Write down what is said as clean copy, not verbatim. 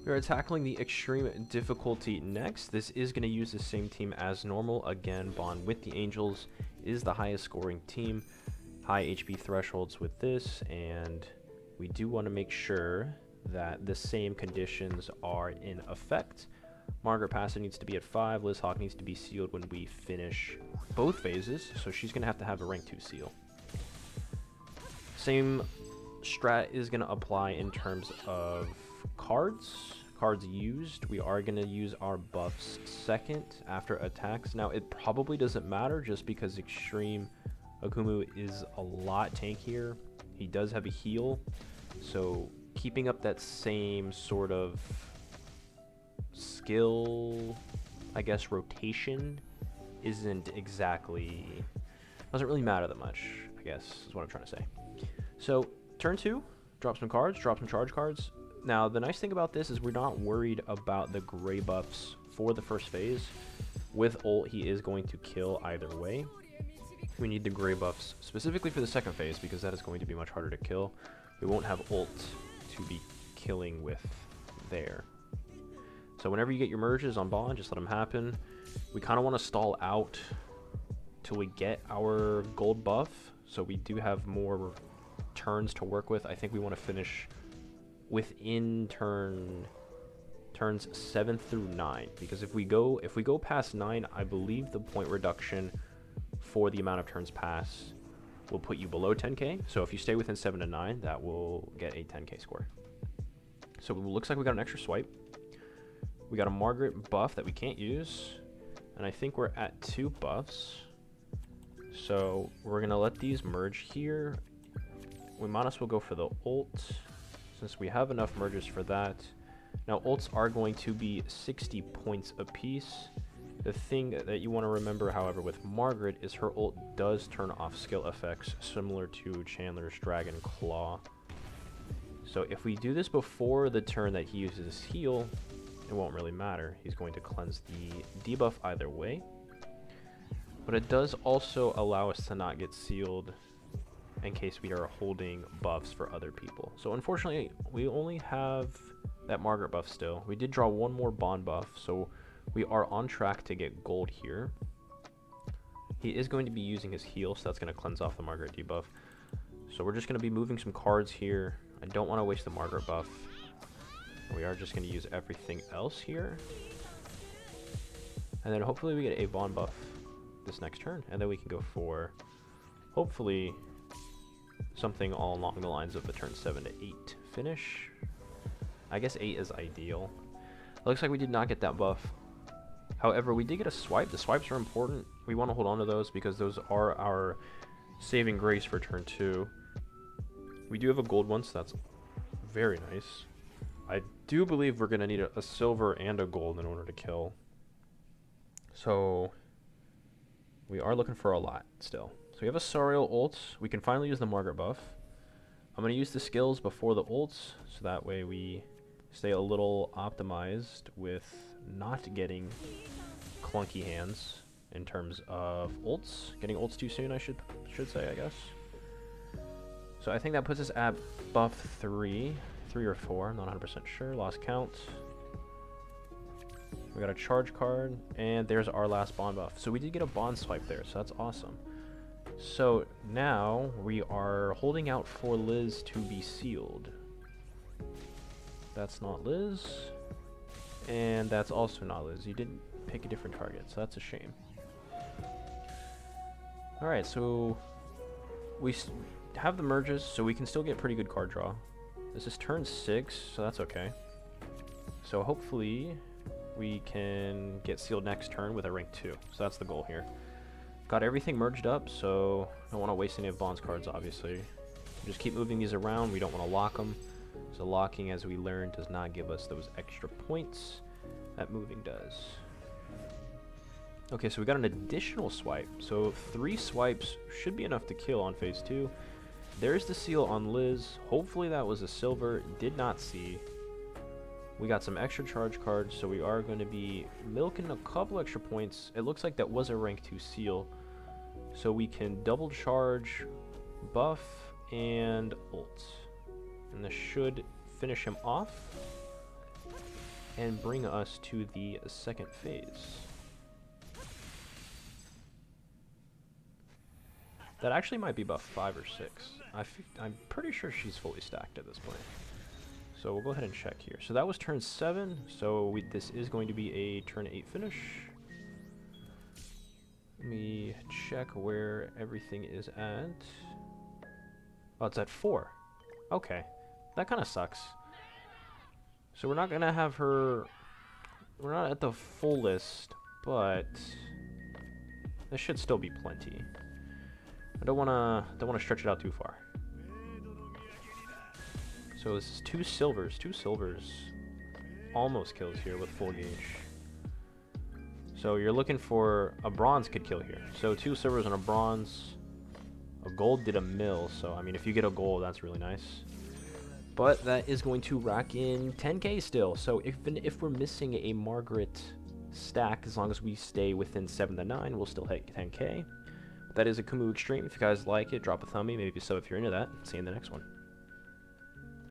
We are tackling the extreme difficulty next. This is going to use the same team as normal. Again, Bond with the Angels is the highest scoring team. High HP thresholds with this, and we do want to make sure that the same conditions are in effect. Margaret Passive needs to be at 5. Liz Hawk needs to be sealed when we finish both phases, so she's going to have a rank 2 seal. Same strat is going to apply in terms of cards used. We are going to use our buffs second after attacks. Now, it probably doesn't matter just because Extreme Akumu is a lot tankier. He does have a heal, so keeping up that same sort of skill, I guess, rotation doesn't really matter that much, I guess, is what I'm trying to say. So, turn 2, drop some cards, drop some charge cards. Now, the nice thing about this is we're not worried about the gray buffs for the first phase. With ult, he is going to kill either way. We need the gray buffs specifically for the second phase because that is going to be much harder to kill. We won't have ult to be killing with there. So whenever you get your merges on Bond, just let them happen. We kind of want to stall out till we get our gold buff, so we do have more turns to work with. I think we want to finish within turns 7 through 9, because if we go past 9, I believe the point reduction for the amount of turns pass will put you below 10k. So if you stay within 7 to 9, that will get a 10k score. So it looks like we got an extra swipe. We got a Margaret buff that we can't use, and I think we're at 2 buffs. So we're gonna let these merge here. We might as well go for the ult since we have enough merges for that. Now ults are going to be 60 points apiece. The thing that you want to remember, however, with Margaret is her ult does turn off skill effects similar to Chandler's Dragon Claw. So if we do this before the turn that he uses his heal, it won't really matter. He's going to cleanse the debuff either way. But it does also allow us to not get sealed in case we are holding buffs for other people. So unfortunately, we only have that Margaret buff still. We did draw one more Bond buff, so we are on track to get gold here. He is going to be using his heal, so that's going to cleanse off the Margaret debuff. So we're just going to be moving some cards here. I don't want to waste the Margaret buff. We are just going to use everything else here. And then hopefully we get a Bond buff this next turn. And then we can go for, hopefully, something all along the lines of the turn 7 to 8 finish. I guess 8 is ideal. It looks like we did not get that buff. However, we did get a swipe. The swipes are important. We want to hold on to those because those are our saving grace for turn 2. We do have a gold one, so that's very nice. I do believe we're going to need a silver and a gold in order to kill. So we are looking for a lot still. So we have a Sariel ult. We can finally use the Margaret buff. I'm going to use the skills before the ults, so that way we stay a little optimized with not getting clunky hands in terms of ults. Getting ults too soon, I should say, I guess. So I think that puts us at buff 3 or 4, I'm not 100% sure, lost count. We got a charge card, and there's our last Bond buff. So we did get a Bond swipe there, so that's awesome. So now we are holding out for Liz to be sealed. That's not Liz, and that's also not Liz. You didn't pick a different target, so that's a shame. Alright, so we have the merges, so we can still get pretty good card draw. This is turn 6, so that's okay. So hopefully we can get sealed next turn with a rank 2. So that's the goal here. Got everything merged up, so I don't want to waste any of Bond's cards, obviously. Just keep moving these around. We don't want to lock them. So locking, as we learned, does not give us those extra points that moving does. Okay, so we got an additional swipe. So 3 swipes should be enough to kill on phase 2. There's the seal on Liz. Hopefully that was a silver. Did not see. We got some extra charge cards, so we are going to be milking a couple extra points. It looks like that was a rank 2 seal. So we can double charge, buff, and ult. And this should finish him off. and bring us to the second phase. That actually might be buff 5 or 6. I'm pretty sure she's fully stacked at this point. So we'll go ahead and check here. So that was turn 7. So this is going to be a turn 8 finish. Let me check where everything is at. Oh, it's at 4. Okay. That kind of sucks. So we're not going to have her... We're not at the fullest, but... This should still be plenty. I don't wanna stretch it out too far. So this is 2 silvers. 2 silvers almost kills here with full gauge. So you're looking for a bronze could kill here. So 2 silvers and a bronze. A gold did a mill. So I mean, if you get a gold, that's really nice. But that is going to rack in 10k still. So even if we're missing a Margaret stack, as long as we stay within 7 to 9, we'll still hit 10k. That is Akumu Extreme. If you guys like it, drop a thumbie, maybe sub if you're into that. See you in the next one.